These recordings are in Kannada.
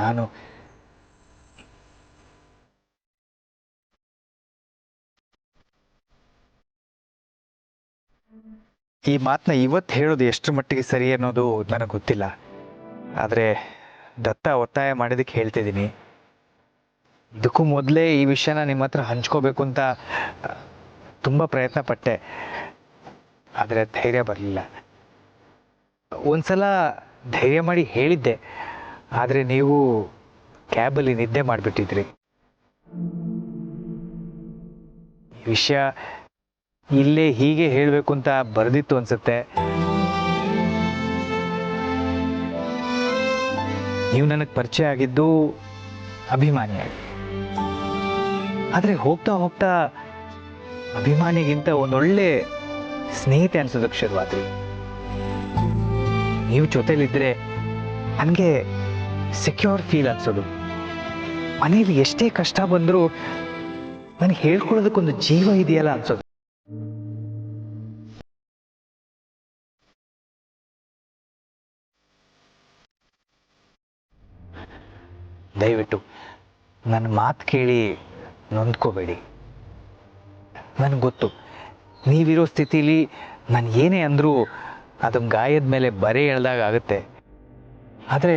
ನಾನು ಈ ಮಾತನ್ನ ಇವತ್ತು ಹೇಳೋದು ಎಷ್ಟರ ಮಟ್ಟಿಗೆ ಸರಿ ಅನ್ನೋದು ನನಗೆ ಗೊತ್ತಿಲ್ಲ. ಆದರೆ ದತ್ತ ಒತ್ತಾಯ ಮಾಡಿದ್ದಕ್ಕೆ ಹೇಳ್ತಿದ್ದೀನಿ. ಇದಕ್ಕೂ ಮೊದಲೇ ಈ ವಿಷಯನ ನಿಮ್ಮ ಹತ್ರ ಹಂಚ್ಕೋಬೇಕು ಅಂತ ತುಂಬ ಪ್ರಯತ್ನ ಪಟ್ಟೆ, ಆದರೆ ಧೈರ್ಯ ಬರಲಿಲ್ಲ. ಒಂದ್ಸಲ ಧೈರ್ಯ ಮಾಡಿ ಹೇಳಿದ್ದೆ, ಆದರೆ ನೀವು ಕ್ಯಾಬಲ್ಲಿ ನಿದ್ದೆ ಮಾಡಿಬಿಟ್ಟಿದ್ರಿ. ಈ ವಿಷಯ ಇಲ್ಲೇ ಹೀಗೆ ಹೇಳಬೇಕು ಅಂತ ಬರೆದಿತ್ತು ಅನ್ಸುತ್ತೆ. ನೀವು ನನಗೆ ಪರಿಚಯ ಆಗಿದ್ದು ಅಭಿಮಾನಿಯಾಗಿ, ಆದರೆ ಹೋಗ್ತಾ ಹೋಗ್ತಾ ಅಭಿಮಾನಿಗಿಂತ ಒಂದೊಳ್ಳೆ ಸ್ನೇಹಿತೆ ಅನ್ಸೋದಕ್ಕೆ ಶುರುವಾದ್ರಿ. ನೀವು ಜೊತೆಲಿದ್ರೆ ನನಗೆ ಸೆಕ್ಯೂರ್ ಫೀಲ್ ಅನ್ಸೋದು. ಮನೇಲಿ ಎಷ್ಟೇ ಕಷ್ಟ ಬಂದರೂ ನನಗೆ ಹೇಳ್ಕೊಳ್ಳೋದಕ್ಕೊಂದು ಜೀವ ಇದೆಯಲ್ಲ ಅನ್ಸೋದು. ದಯವಿಟ್ಟು ನನ್ನ ಮಾತು ಕೇಳಿ ನೊಂದ್ಕೋಬೇಡಿ. ನನಗೆ ಗೊತ್ತು, ನೀವಿರೋ ಸ್ಥಿತಿಲಿ ನಾನು ಏನೇ ಅಂದರೂ ಅದನ್ನ ಗಾಯದ ಮೇಲೆ ಬರೆ ಎಳ್ದಾಗ ಆಗುತ್ತೆ. ಆದರೆ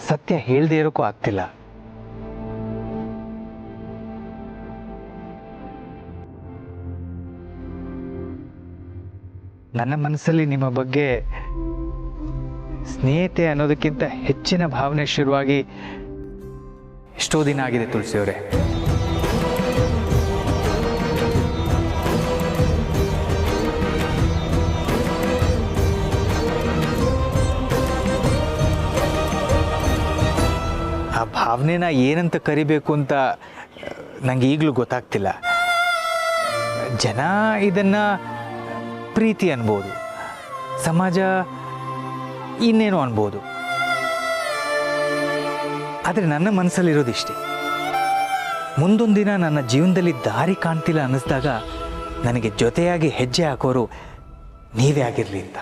ಸತ್ಯ ಹೇಳದೇ ಇರೋಕ್ಕೂ ಆಗ್ತಿಲ್ಲ. ನನ್ನ ಮನಸ್ಸಲ್ಲಿ ನಿಮ್ಮ ಬಗ್ಗೆ ಸ್ನೇಹಿತೆ ಅನ್ನೋದಕ್ಕಿಂತ ಹೆಚ್ಚಿನ ಭಾವನೆ ಶುರುವಾಗಿ ಎಷ್ಟೋ ದಿನ ಆಗಿದೆ ತುಳಸಿಯವರೇ. ಆ ಭಾವನೆನ ಏನಂತ ಕರಿಬೇಕು ಅಂತ ನಂಗೆ ಈಗಲೂ ಗೊತ್ತಾಗ್ತಿಲ್ಲ. ಜನ ಇದನ್ನ ಪ್ರೀತಿ ಅನ್ಬೋದು, ಸಮಾಜ ಇನ್ನೇನೋ ಅನ್ಬೋದು. ಆದರೆ ನನ್ನ ಮನಸ್ಸಲ್ಲಿರೋದಿಷ್ಟೇ, ಮುಂದೊಂದು ದಿನ ನನ್ನ ಜೀವನದಲ್ಲಿ ದಾರಿ ಕಾಣ್ತಿಲ್ಲ ಅನ್ನಿಸ್ದಾಗ ನನಗೆ ಜೊತೆಯಾಗಿ ಹೆಜ್ಜೆ ಹಾಕೋರು ನೀವೇ ಆಗಿರಲಿ ಅಂತ.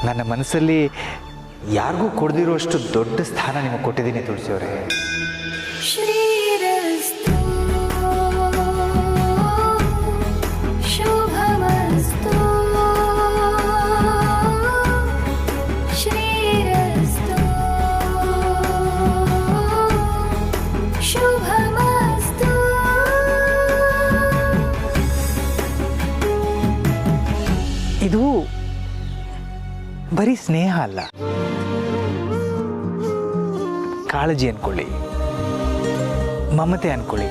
ನನ್ನ ಮನಸ್ಸಲ್ಲಿ ಯಾರಿಗೂ ಕೊಡದಿರುವಷ್ಟು ದೊಡ್ಡ ಸ್ಥಾನ ನಿಮಗೆ ಕೊಟ್ಟಿದ್ದೀನಿ ತುಳಸಿಯವರೇ. ಶ್ರೀರಸ್ತು ಶುಭಮಸ್ತು ಶ್ರೀರಸ್ತು ಶುಭಮಸ್ತು. ಇದು ಬರೀ ಸ್ನೇಹ ಅಲ್ಲ, ಕಾಳಜಿ ಅನ್ಕೊಳ್ಳಿ, ಮಮತೆ ಅನ್ಕೊಳ್ಳಿ,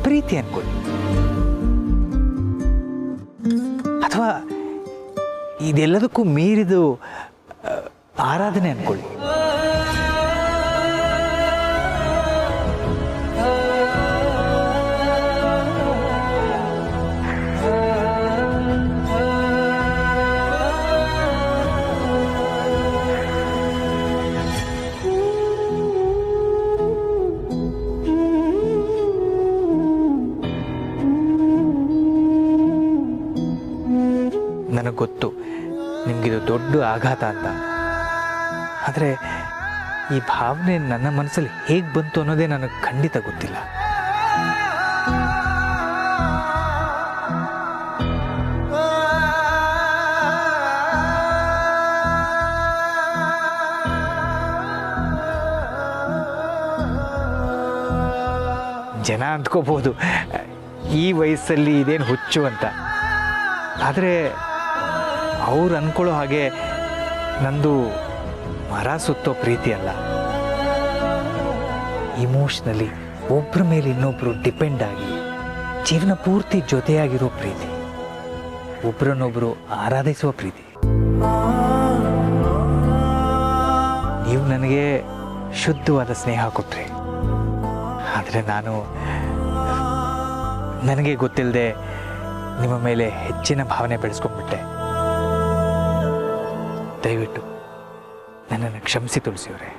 ಪ್ರೀತಿ ಅನ್ಕೊಳ್ಳಿ, ಅಥವಾ ಇದೆಲ್ಲದಕ್ಕೂ ಮೀರಿದು ಆರಾಧನೆ ಅನ್ಕೊಳ್ಳಿ. ನನಗೆ ಗೊತ್ತು ನಿಮಗಿದು ದೊಡ್ಡ ಆಘಾತ ಅಂತ, ಆದರೆ ಈ ಭಾವನೆ ನನ್ನ ಮನಸ್ಸಲ್ಲಿ ಹೇಗೆ ಬಂತು ಅನ್ನೋದೇ ನನಗೆ ಖಂಡಿತ ಗೊತ್ತಿಲ್ಲ. ಜನ ಅಂದ್ಕೋಬಹುದು ಈ ವಯಸ್ಸಲ್ಲಿ ಇದೇನು ಹುಚ್ಚು ಅಂತ, ಆದರೆ ಅವ್ರು ಅಂದ್ಕೊಳ್ಳೋ ಹಾಗೆ ನಂದು ಮರ ಸುತ್ತೋ ಪ್ರೀತಿ ಅಲ್ಲ. ಇಮೋಷ್ನಲಿ ಒಬ್ಬರ ಮೇಲೆ ಇನ್ನೊಬ್ಬರು ಡಿಪೆಂಡ್ ಆಗಿ ಜೀವನ ಪೂರ್ತಿ ಜೊತೆಯಾಗಿರೋ ಪ್ರೀತಿ, ಒಬ್ಬರನ್ನೊಬ್ಬರು ಆರಾಧಿಸುವ ಪ್ರೀತಿ. ನೀವು ನೀವು ನನಗೆ ಶುದ್ಧವಾದ ಸ್ನೇಹ ಕೊಟ್ರಿ. ಆದರೆ ನನಗೆ ಗೊತ್ತಿಲ್ಲದೆ ನಿಮ್ಮ ಮೇಲೆ ಹೆಚ್ಚಿನ ಭಾವನೆ ಬೆಳೆಸ್ಕೊಂಡ್ಬಿಟ್ಟೆ. ದಯವಿಟ್ಟು ನನ್ನನ್ನು ಕ್ಷಮಿಸಿ ತುಳಸಿಯವರೇ.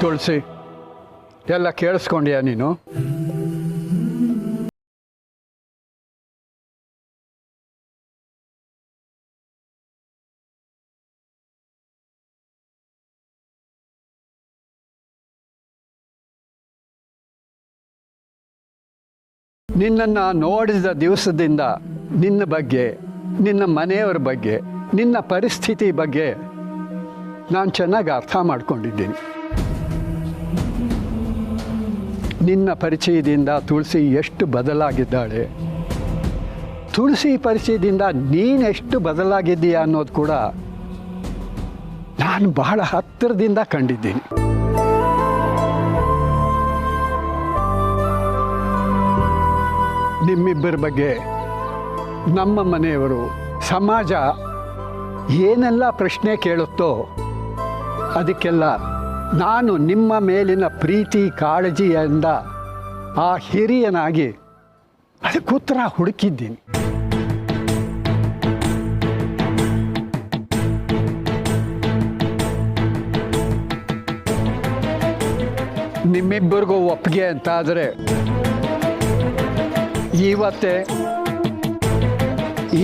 ತುಳಸಿ, ಎಲ್ಲ ಕೇಳಿಸ್ಕೊಂಡ್ಯಾ ನೀನು? ನಿನ್ನನ್ನು ನೋಡಿದ ದಿವಸದಿಂದ ನಿನ್ನ ಬಗ್ಗೆ, ನಿನ್ನ ಮನೆಯವರ ಬಗ್ಗೆ, ನಿನ್ನ ಪರಿಸ್ಥಿತಿ ಬಗ್ಗೆ ನಾನು ಚೆನ್ನಾಗಿ ಅರ್ಥ ಮಾಡ್ಕೊಂಡಿದ್ದೀನಿ. ನಿನ್ನ ಪರಿಚಯದಿಂದ ತುಳಸಿ ಎಷ್ಟು ಬದಲಾಗಿದ್ದಾಳೆ, ತುಳಸಿ ಪರಿಚಯದಿಂದ ನೀನೆಷ್ಟು ಬದಲಾಗಿದ್ದೀಯಾ ಅನ್ನೋದು ಕೂಡ ನಾನು ಬಹಳ ಹತ್ತಿರದಿಂದ ಕಂಡಿದ್ದೀನಿ. ನಿಮ್ಮಿಬ್ಬರ ಬಗ್ಗೆ ನಮ್ಮ ಮನೆಯವರು, ಸಮಾಜ ಏನೆಲ್ಲ ಪ್ರಶ್ನೆ ಕೇಳುತ್ತೋ ಅದಕ್ಕೆಲ್ಲ ನಾನು ನಿಮ್ಮ ಮೇಲಿನ ಪ್ರೀತಿ ಕಾಳಜಿಯಿಂದ ಆ ಹಿರಿಯನಾಗಿ ಅದಕ್ಕೆ ಉತ್ತರ ಹುಡುಕಿದ್ದೀನಿ. ನಿಮ್ಮಿಬ್ಬರಿಗೂ ಒಪ್ಪಿಗೆ ಅಂತಾದರೆ ಇವತ್ತೇ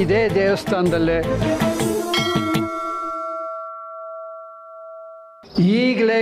ಇದೇ ದೇವಸ್ಥಾನದಲ್ಲೇ ಈಗಲೇ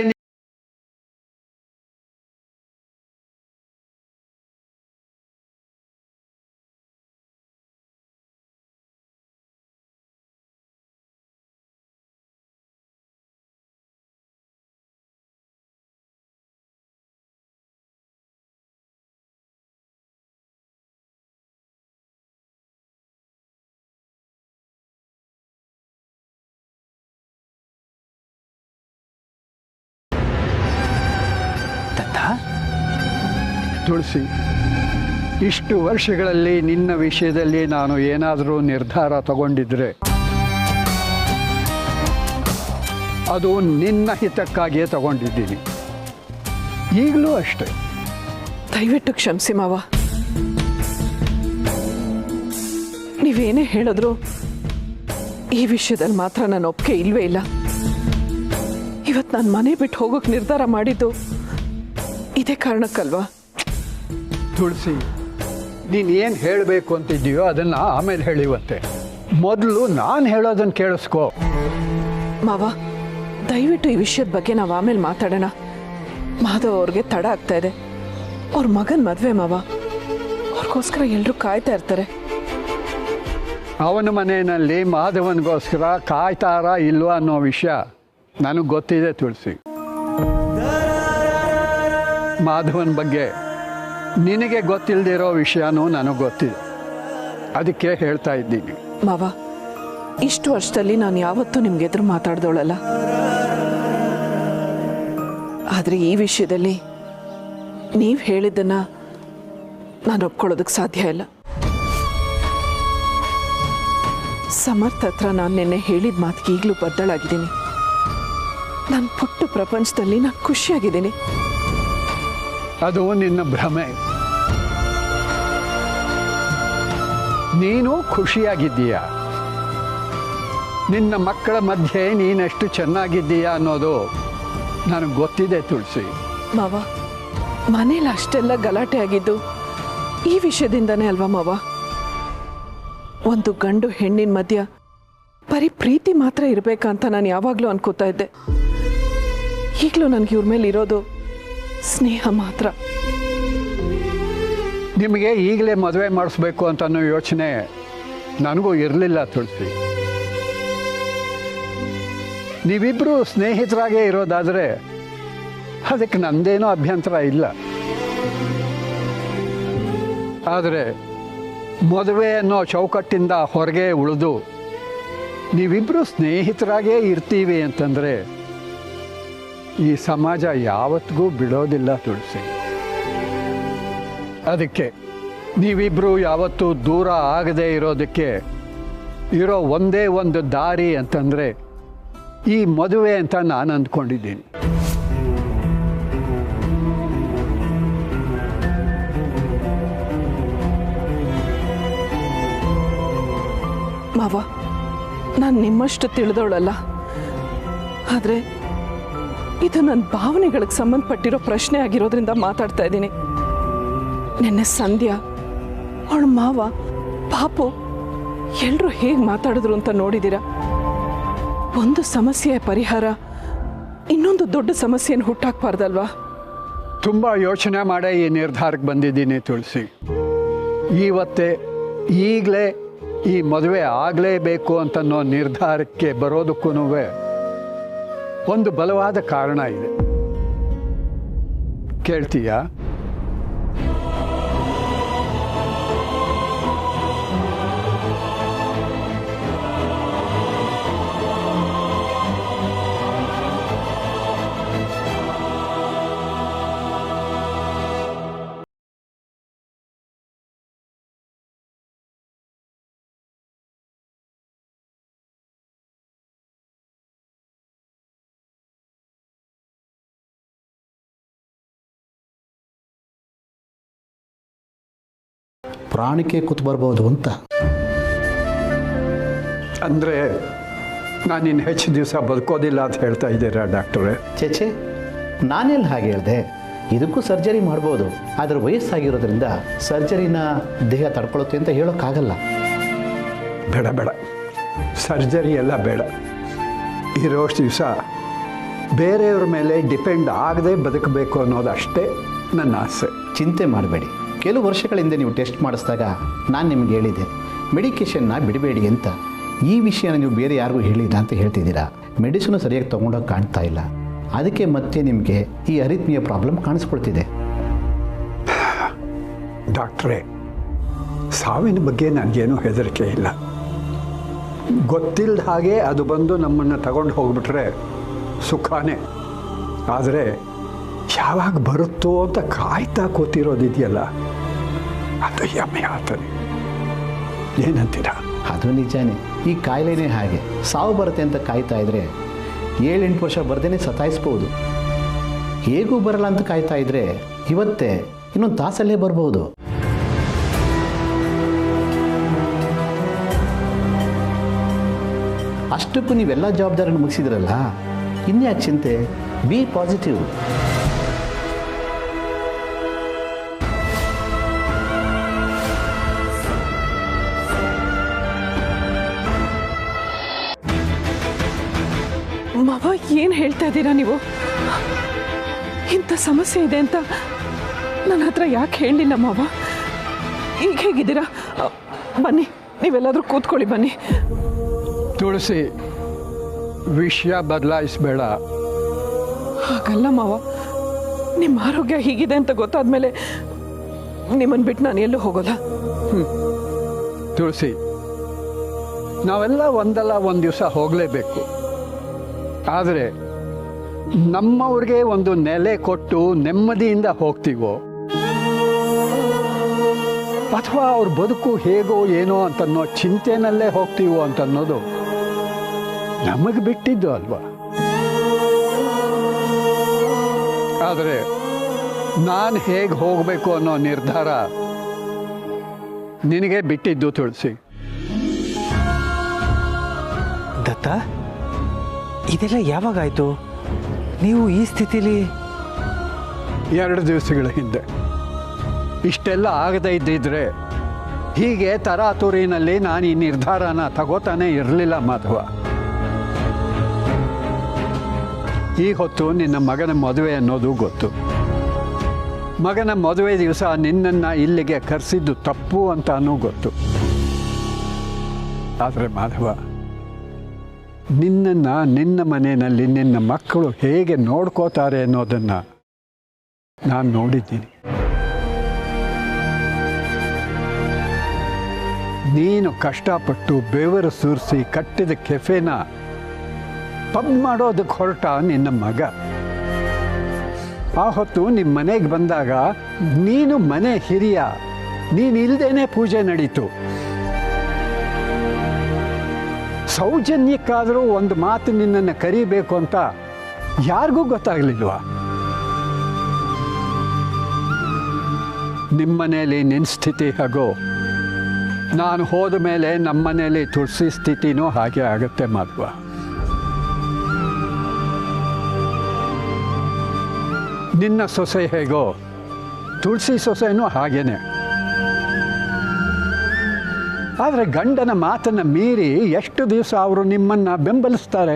ತುಳಸಿ, ಇಷ್ಟು ವರ್ಷಗಳಲ್ಲಿ ನಿನ್ನ ವಿಷಯದಲ್ಲಿ ನಾನು ಏನಾದರೂ ನಿರ್ಧಾರ ತಗೊಂಡಿದ್ರೆ ಅದು ನಿನ್ನ ಹಿತಕ್ಕಾಗಿಯೇ ತಗೊಂಡಿದ್ದೀನಿ. ಈಗಲೂ ಅಷ್ಟೇ. ದಯವಿಟ್ಟು ಕ್ಷಮಿಸಿ ಮಾವ. ನೀವೇನೇ ಹೇಳಿದ್ರು ಈ ವಿಷಯದಲ್ಲಿ ಮಾತ್ರ ನನ್ನ ಒಪ್ಪಿಗೆ ಇಲ್ವೇ ಇಲ್ಲ. ಇವತ್ತು ನಾನು ಮನೆ ಬಿಟ್ಟು ಹೋಗೋಕೆ ನಿರ್ಧಾರ ಮಾಡಿದ್ದು ಇದೇ ಕಾರಣಕ್ಕಲ್ವಾ? ತುಳಸಿ, ನೀನು ಏನು ಹೇಳಬೇಕು ಅಂತಿದ್ದೀಯೋ ಅದನ್ನು ಆಮೇಲೆ ಹೇಳಿವತ್ತೆ. ಮೊದಲು ನಾನು ಹೇಳೋದನ್ನು ಕೇಳಿಸ್ಕೋ. ಮಾವ, ದಯವಿಟ್ಟು ಈ ವಿಷಯದ ಬಗ್ಗೆ ನಾವು ಆಮೇಲೆ ಮಾತಾಡೋಣ. ಮಾಧವ್ ಅವ್ರಿಗೆ ತಡ ಆಗ್ತಾ ಇದೆ. ಅವ್ರ ಮಗನ ಮದುವೆ ಮಾವ, ಅವ್ರಿಗೋಸ್ಕರ ಎಲ್ಲರೂ ಕಾಯ್ತಾ ಇರ್ತಾರೆ. ಅವನ ಮನೆಯಲ್ಲಿ ಮಾಧವನಿಗೋಸ್ಕರ ಕಾಯ್ತಾರ ಇಲ್ವಾ ಅನ್ನೋ ವಿಷಯ ನನಗೆ ಗೊತ್ತಿದೆ ತುಳಸಿ. ಮಾಧವನ ಬಗ್ಗೆ ನಿನಗೆ ಗೊತ್ತಿಲ್ಲದಿರೋ ವಿಷಯನೂ ನನಗೆ ಗೊತ್ತಿದೆ. ಅದಕ್ಕೆ ಹೇಳ್ತಾ ಇದ್ದೀನಿ. ಮಾವ, ಇಷ್ಟು ವರ್ಷದಲ್ಲಿ ನಾನು ಯಾವತ್ತೂ ನಿಮ್ಗೆ ಎದುರು ಮಾತಾಡ್ದೋಳಲ್ಲ. ಆದರೆ ಈ ವಿಷಯದಲ್ಲಿ ನೀವು ಹೇಳಿದ್ದನ್ನು ನಾನು ಒಪ್ಕೊಳ್ಳೋದಕ್ಕೆ ಸಾಧ್ಯ ಇಲ್ಲ. ಸಮರ್ಥ ಹತ್ರ ನಾನು ನಿನ್ನೆ ಹೇಳಿದ ಮಾತಿಗೆ ಈಗಲೂ ಬದ್ದಳಾಗಿದ್ದೀನಿ. ನನ್ನ ಪುಟ್ಟ ಪ್ರಪಂಚದಲ್ಲಿ ನಾನು ಖುಷಿಯಾಗಿದ್ದೀನಿ. ಅದು ನಿನ್ನ ಭ್ರಮೆ. ನೀನು ಖುಷಿಯಾಗಿದ್ದೀಯ. ನಿನ್ನ ಮಕ್ಕಳ ಮಧ್ಯೆ ನೀನೆಷ್ಟು ಚೆನ್ನಾಗಿದ್ದೀಯಾ ಅನ್ನೋದು ನನಗೆ ಗೊತ್ತಿದೆ ತುಳಸಿ. ಮಾವ, ಮನೇಲಿ ಅಷ್ಟೆಲ್ಲ ಗಲಾಟೆ ಆಗಿದ್ದು ಈ ವಿಷಯದಿಂದನೇ ಅಲ್ವಾ ಮಾವ? ಒಂದು ಗಂಡು ಹೆಣ್ಣಿನ ಮಧ್ಯ ಬರೀ ಪ್ರೀತಿ ಮಾತ್ರ ಇರಬೇಕಂತ ನಾನು ಯಾವಾಗಲೂ ಅನ್ಕೋತಾ ಇದ್ದೆ. ಈಗಲೂ ನನಗೆ ಇವ್ರ ಮೇಲೆ ಇರೋದು ಸ್ನೇಹ ಮಾತ್ರ. ನಿಮಗೆ ಈಗಲೇ ಮದುವೆ ಮಾಡಿಸ್ಬೇಕು ಅಂತ ಅನ್ನೋ ಯೋಚನೆ ನನಗೂ ಇರಲಿಲ್ಲ ತುಳಸಿ. ನೀವಿಬ್ಬರು ಸ್ನೇಹಿತರಾಗೇ ಇರೋದಾದರೆ ಅದಕ್ಕೆ ನಂದೇನೂ ಅಭ್ಯಂತರ ಇಲ್ಲ. ಆದರೆ ಮದುವೆ ಅನ್ನೋ ಚೌಕಟ್ಟಿಂದ ಹೊರಗೆ ಉಳಿದು ನೀವಿಬ್ಬರು ಸ್ನೇಹಿತರಾಗೇ ಇರ್ತೀವಿ ಅಂತಂದರೆ ಈ ಸಮಾಜ ಯಾವತ್ತಿಗೂ ಬಿಡೋದಿಲ್ಲ ತುಳಸಿ. ಅದಕ್ಕೆ ನೀವಿಬ್ಬರು ಯಾವತ್ತೂ ದೂರ ಆಗದೆ ಇರೋದಕ್ಕೆ ಇರೋ ಒಂದೇ ಒಂದು ದಾರಿ ಅಂತಂದರೆ ಈ ಮದುವೆ ಅಂತ ನಾನು ಅಂದ್ಕೊಂಡಿದ್ದೀನಿ. ಮಾವ, ನಾನು ನಿಮ್ಮಷ್ಟು ತಿಳಿದವಳಲ್ಲ. ಆದರೆ ಇದು ನನ್ನ ಭಾವನೆಗಳಿಗೆ ಸಂಬಂಧಪಟ್ಟಿರೋ ಪ್ರಶ್ನೆ ಆಗಿರೋದ್ರಿಂದ ಮಾತಾಡ್ತಾ ಇದ್ದೀನಿ. ನಿನ್ನೆ ಸಂಧ್ಯಾ, ಅವಳ ಮಾವ, ಪಾಪು ಎಲ್ಲರೂ ಹೇಗೆ ಮಾತಾಡಿದ್ರು ಅಂತ ನೋಡಿದ್ದೀರಾ? ಒಂದು ಸಮಸ್ಯೆಯ ಪರಿಹಾರ ಇನ್ನೊಂದು ದೊಡ್ಡ ಸಮಸ್ಯೆಯನ್ನು ಹುಟ್ಟಾಕ್ಬಾರ್ದಲ್ವಾ? ತುಂಬ ಯೋಚನೆ ಮಾಡೇ ಈ ನಿರ್ಧಾರಕ್ಕೆ ಬಂದಿದ್ದೀನಿ ತುಳಸಿ. ಇವತ್ತೇ ಈಗಲೇ ಈ ಮದುವೆ ಆಗಲೇಬೇಕು ಅಂತನ್ನೋ ನಿರ್ಧಾರಕ್ಕೆ ಬರೋದಕ್ಕೂ ಒಂದು ಬಲವಾದ ಕಾರಣ ಇದೆ. ಕೇಳ್ತೀಯಾ? ಪ್ರಾಣಕ್ಕೆ ಕೂತು ಬರ್ಬೋದು ಅಂತ. ಅಂದರೆ ನಾನಿನ್ನು ಹೆಚ್ಚು ದಿವಸ ಬದುಕೋದಿಲ್ಲ ಅಂತ ಹೇಳ್ತಾ ಇದ್ದೀರಾ ಡಾಕ್ಟ್ರೇ? ಚೇಚೆ, ನಾನೆಲ್ಲಿ ಹಾಗೆ ಹೇಳಿದೆ? ಇದಕ್ಕೂ ಸರ್ಜರಿ ಮಾಡ್ಬೋದು, ಆದರೆ ವಯಸ್ಸಾಗಿರೋದ್ರಿಂದ ಸರ್ಜರಿನ ದೇಹ ತಡ್ಕೊಳ್ಳುತ್ತೆ ಅಂತ ಹೇಳೋಕ್ಕಾಗಲ್ಲ. ಬೇಡ ಬೇಡ, ಸರ್ಜರಿ ಎಲ್ಲ ಬೇಡ. ಇರೋಷ್ಟು ದಿವಸ ಬೇರೆಯವ್ರ ಮೇಲೆ ಡಿಪೆಂಡ್ ಆಗದೆ ಬದುಕಬೇಕು ಅನ್ನೋದು ಅಷ್ಟೇ ನನ್ನ ಆಸೆ. ಚಿಂತೆ ಮಾಡಬೇಡಿ. ಕೆಲವು ವರ್ಷಗಳ ಹಿಂದೆ ನೀವು ಟೆಸ್ಟ್ ಮಾಡಿಸಿದಾಗ ನಾನು ನಿಮ್ಗೆ ಹೇಳಿದ್ದೆ ಮೆಡಿಕೇಷನ್ನ ಬಿಡಬೇಡಿ ಅಂತ. ಈ ವಿಷಯನ ನೀವು ಬೇರೆ ಯಾರಿಗೂ ಹೇಳಿಲ್ಲ ಅಂತ ಹೇಳ್ತಿದ್ದೀರಾ. ಮೆಡಿಸಿನು ಸರಿಯಾಗಿ ತೊಗೊಂಡೋಗಿ ಕಾಣ್ತಾ ಇಲ್ಲ. ಅದಕ್ಕೆ ಮತ್ತೆ ನಿಮಗೆ ಈ ಅರಿತ್ಮಿಯ ಪ್ರಾಬ್ಲಮ್ ಕಾಣಿಸ್ಕೊಳ್ತಿದೆ. ಡಾಕ್ಟ್ರೇ, ಸಾವಿನ ಬಗ್ಗೆ ನನಗೇನೂ ಹೆದರಿಕೆ ಇಲ್ಲ. ಗೊತ್ತಿಲ್ಲದ ಹಾಗೆ ಅದು ಬಂದು ನಮ್ಮನ್ನು ತಗೊಂಡು ಹೋಗ್ಬಿಟ್ರೆ ಸುಖಾನೇ. ಆದರೆ ಯಾವಾಗ ಬರುತ್ತೋ ಅಂತ ಕಾಯ್ತಾ ಕೂತಿರೋದಿದೆಯಲ್ಲ, ಅದು ಯಮೆ ಆಗ್ತದೆ. ಏನಂತೀರಾ? ಅದು ನಿಜಾನೇ. ಈ ಕಾಯಿಲೆನೇ ಹಾಗೆ. ಸಾವು ಬರುತ್ತೆ ಅಂತ ಕಾಯ್ತಾ ಇದ್ರೆ 7-8 ವರ್ಷ ಬರ್ದೇನೆ ಸತಾಯಿಸ್ಬೋದು. ಹೇಗೂ ಬರಲ್ಲ ಅಂತ ಕಾಯ್ತಾ ಇದ್ರೆ ಇವತ್ತೇ ಇನ್ನೊಂದು ತಾಸಲ್ಲೇ ಬರ್ಬೋದು. ಅಷ್ಟಕ್ಕೂ ನೀವೆಲ್ಲ ಜವಾಬ್ದಾರಿಯನ್ನು ಮುಗಿಸಿದ್ರಲ್ಲ, ಇನ್ಯಾಕೆ ಚಿಂತೆ? B positive. ಮಾವ, ಏನು ಹೇಳ್ತಾ ಇದ್ದೀರಾ ನೀವು? ಇಂಥ ಸಮಸ್ಯೆ ಇದೆ ಅಂತ ನನ್ನ ಹತ್ರ ಯಾಕೆ ಹೇಳಲಿಲ್ಲ ಮಾವ? ಈಗ ಹೇಗಿದ್ದೀರಾ? ಬನ್ನಿ, ನೀವೆಲ್ಲಾದರೂ ಕೂತ್ಕೊಳ್ಳಿ, ಬನ್ನಿ. ತುಳಸಿ, ವಿಷಯ ಬದಲಾಯಿಸಬೇಡ. ಹಾಗಲ್ಲ ಮಾವ, ನಿಮ್ಮ ಆರೋಗ್ಯ ಹೀಗಿದೆ ಅಂತ ಗೊತ್ತಾದ್ಮೇಲೆ ನಿಮ್ಮನ್ನು ಬಿಟ್ಟು ನಾನು ಎಲ್ಲೂ ಹೋಗೋಲ್ಲ. ತುಳಸಿ, ನಾವೆಲ್ಲ ಒಂದಲ್ಲ ಒಂದು ದಿವಸ ಹೋಗಲೇಬೇಕು. ಆದರೆ ನಮ್ಮವ್ರಿಗೆ ಒಂದು ನೆಲೆ ಕೊಟ್ಟು ನೆಮ್ಮದಿಯಿಂದ ಹೋಗ್ತೀವೋ ಅಥವಾ ಅವ್ರ ಬದುಕು ಹೇಗೋ ಏನೋ ಅಂತನ್ನೋ ಚಿಂತೆನಲ್ಲೇ ಹೋಗ್ತೀವೋ ಅಂತನ್ನೋದು ನಮಗೆ ಬಿಟ್ಟಿದ್ದು ಅಲ್ವಾ? ಆದರೆ ನಾನು ಹೇಗೆ ಹೋಗಬೇಕು ಅನ್ನೋ ನಿರ್ಧಾರ ನಿನಗೆ ಬಿಟ್ಟಿದ್ದು ತುಳಸಿ. ದತ್ತ, ಇದೆಲ್ಲ ಯಾವಾಗಾಯಿತು? ನೀವು ಈ ಸ್ಥಿತಿಲಿ? 2 ದಿವಸಗಳ ಹಿಂದೆ. ಇಷ್ಟೆಲ್ಲ ಆಗದೇ ಇದ್ದಿದ್ರೆ ಹೀಗೆ ತರಾತುರಿನಲ್ಲಿ ನಾನು ಈ ನಿರ್ಧಾರನ ತಗೋತಾನೆ ಇರಲಿಲ್ಲ ಮಾಧವ. ಈ ಹೊತ್ತು ನಿನ್ನ ಮಗನ ಮದುವೆ ಅನ್ನೋದು ಗೊತ್ತು. ಮಗನ ಮದುವೆ ದಿವಸ ನಿನ್ನನ್ನು ಇಲ್ಲಿಗೆ ಕರೆಸಿದ್ದು ತಪ್ಪು ಅಂತಾನೂ ಗೊತ್ತು. ಆದರೆ ಮಾಧವ, ನಿನ್ನನ್ನು ನಿನ್ನ ಮನೆಯಲ್ಲಿ ನಿನ್ನ ಮಕ್ಕಳು ಹೇಗೆ ನೋಡ್ಕೋತಾರೆ ಅನ್ನೋದನ್ನು ನಾನು ನೋಡಿದ್ದೀನಿ. ನೀನು ಕಷ್ಟಪಟ್ಟು ಬೆವರು ಸುರಿಸಿ ಕಟ್ಟಿದ ಕೆಫೆನ ಪಬ್ ಮಾಡೋದಕ್ಕೆ ಹೊರಟ ನಿನ್ನ ಮಗ. ಆ ಹೊತ್ತು ನಿಮ್ಮ ಮನೆಗೆ ಬಂದಾಗ ನೀನು ಮನೆ ಹಿರಿಯ, ನೀನಿಲ್ದೇನೆ ಪೂಜೆ ನಡೀತು. ಸೌಜನ್ಯಕ್ಕಾದರೂ ಒಂದು ಮಾತು ನಿನ್ನನ್ನು ಕರಿಬೇಕು ಅಂತ ಯಾರಿಗೂ ಗೊತ್ತಾಗಲಿಲ್ವಾ? ನಿಮ್ಮನೇಲಿ ನಿನ್ನ ಸ್ಥಿತಿ ಹಾಗೋ, ನಾನು ಹೋದ ಮೇಲೆ ನಮ್ಮನೇಲಿ ತುಳಸಿ ಸ್ಥಿತಿನೂ ಹಾಗೆ ಆಗುತ್ತೆ ಮಾಧವ. ನಿನ್ನ ಸೊಸೆ ಹೇಗೋ ತುಳಸಿ ಸೊಸೆನೂ ಹಾಗೇನೆ. ಆದರೆ ಗಂಡನ ಮಾತನ್ನು ಮೀರಿ ಎಷ್ಟು ದಿವಸ ಅವರು ನಿಮ್ಮನ್ನು ಬೆಂಬಲಿಸ್ತಾರೆ?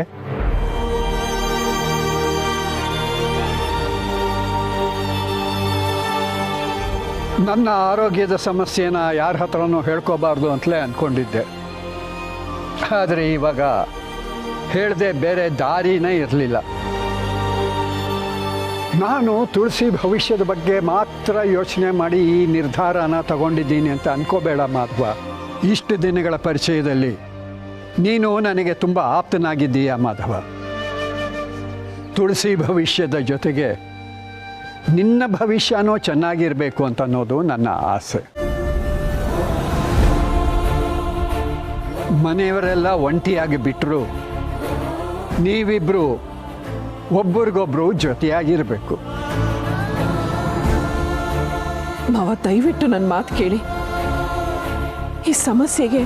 ನನ್ನ ಆರೋಗ್ಯದ ಸಮಸ್ಯೆನ ಯಾರ ಹತ್ರನೂ ಹೇಳ್ಕೋಬಾರ್ದು ಅಂತಲೇ ಅಂದ್ಕೊಂಡಿದ್ದೆ. ಆದರೆ ಇವಾಗ ಹೇಳದೆ ಬೇರೆ ದಾರಿನೇ ಇರಲಿಲ್ಲ. ನಾನು ತುಳಸಿ ಭವಿಷ್ಯದ ಬಗ್ಗೆ ಮಾತ್ರ ಯೋಚನೆ ಮಾಡಿ ಈ ನಿರ್ಧಾರನ ತಗೊಂಡಿದ್ದೀನಿ ಅಂತ ಅನ್ಕೋಬೇಡ ಮಾಧವ. ಇಷ್ಟು ದಿನಗಳ ಪರಿಚಯದಲ್ಲಿ ನೀನು ನನಗೆ ತುಂಬ ಆಪ್ತನಾಗಿದ್ದೀಯ ಮಾಧವ. ತುಳಸಿ ಭವಿಷ್ಯದ ಜೊತೆಗೆ ನಿನ್ನ ಭವಿಷ್ಯನೂ ಚೆನ್ನಾಗಿರಬೇಕು ಅಂತ ಅನ್ನೋದು ನನ್ನ ಆಸೆ. ಮನೆಯವರೆಲ್ಲ ಒಂಟಿಯಾಗಿ ಬಿಟ್ಟರು, ನೀವಿಬ್ಬರು ಒಬ್ಬರಿಗೊಬ್ರು ಜೊತೆಯಾಗಿರಬೇಕು. ಮಾವ, ದಯವಿಟ್ಟು ನನ್ನ ಮಾತು ಕೇಳಿ. ಈ ಸಮಸ್ಯೆಗೆ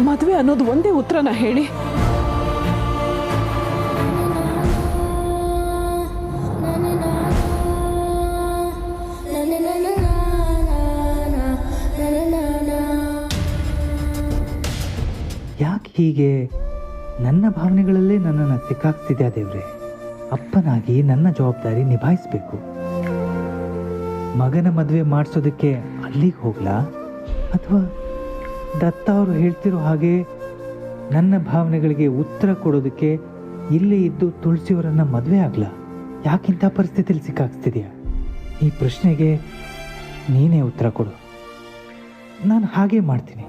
ಮದುವೆ ಅನ್ನೋದು ಒಂದೇ ಉತ್ತರನ ಹೇಳಿ. ಯಾಕೆ ಹೀಗೆ ನನ್ನ ಭಾವನೆಗಳಲ್ಲೇ ನನ್ನನ್ನು ಸಿಕ್ಕಾಕ್ತಿದೆ ದೇವ್ರೆ? ಅಪ್ಪನಾಗಿ ನನ್ನ ಜವಾಬ್ದಾರಿ ನಿಭಾಯಿಸಬೇಕು. ಮಗನ ಮದುವೆ ಮಾಡಿಸೋದಕ್ಕೆ ಅಲ್ಲಿಗೆ ಹೋಗ್ಲಾ, ಅಥವಾ ದತ್ತ ಅವರು ಹೇಳ್ತಿರೋ ಹಾಗೆ ನನ್ನ ಭಾವನೆಗಳಿಗೆ ಉತ್ತರ ಕೊಡೋದಕ್ಕೆ ಇಲ್ಲೇ ಇದ್ದು ತುಳಸಿಯವರನ್ನು ಮದುವೆ ಆಗ್ಲಾ? ಯಾಕಿಂಥ ಪರಿಸ್ಥಿತಿಯಲ್ಲಿ ಸಿಕ್ಕಾಕ್ತಿದೆಯಾ? ಈ ಪ್ರಶ್ನೆಗೆ ನೀನೇ ಉತ್ತರ ಕೊಡು. ನಾನು ಹಾಗೆ ಮಾಡ್ತೀನಿ.